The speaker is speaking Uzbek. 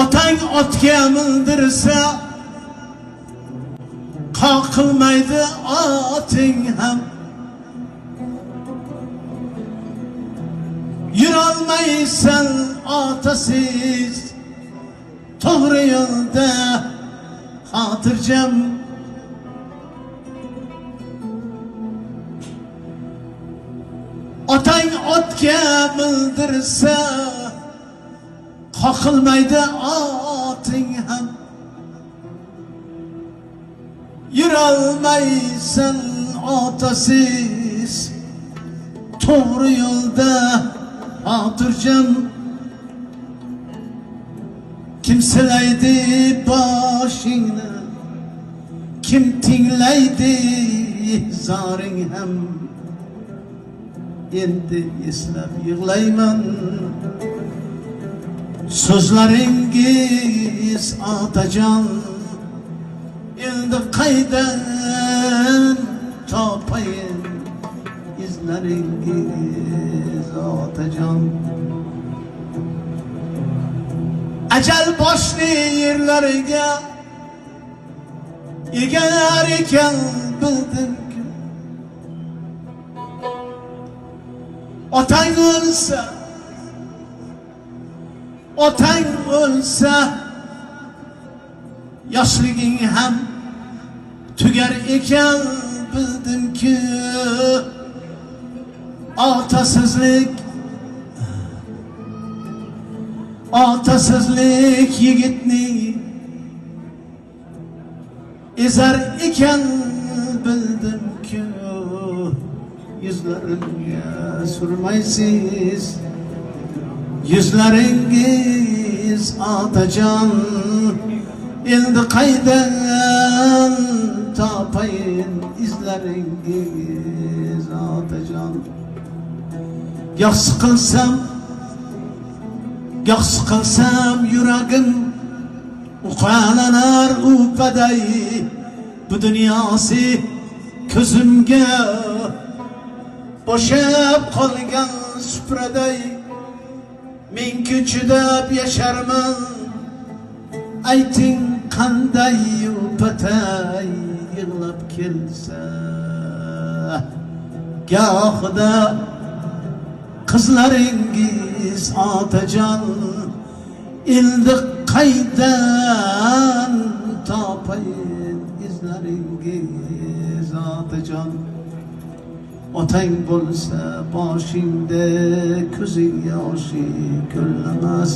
Otang otga mindirsa qoqilmaydi oting ham. Yurolmaysan otasiz to'g'ri yo'lda xotirjam. Otang otga mindirsa qoqilmaydi oting ham. Yurolmaysan otasiz to'g'ri yo'lda xotirjam. Kim silaydi boshingni, kim tinglaydi zoring ham. Endi eslab yig'layman, so'zlaringiz otajon. Endi qaydan topayin izlaringiz otajon. Ajal boshli yerlariga egar ekan bildimki, otang o'lsa, otang o'lsa yoshliging ham tugar ekan bildimki, otasizlik yigitni ezar ekan bildimki, yuzlarimga surmaysiz yuzlaringiz otajon. Endi qaydan topayin izlaringiz otajon. Yo'q siqilsam yuragim uqalanar upaday. Bu dunyosi ko'zimga bo'shab qolgan supraday. Men chidab yasharman, ayting qanday upatay yig'lab kelsa. Gohida qizlaringiz otajon, endi qaydan topayin izlaringiz otajon. Otang bo'lsa boshingda ko'zing yoshi ko'llamas.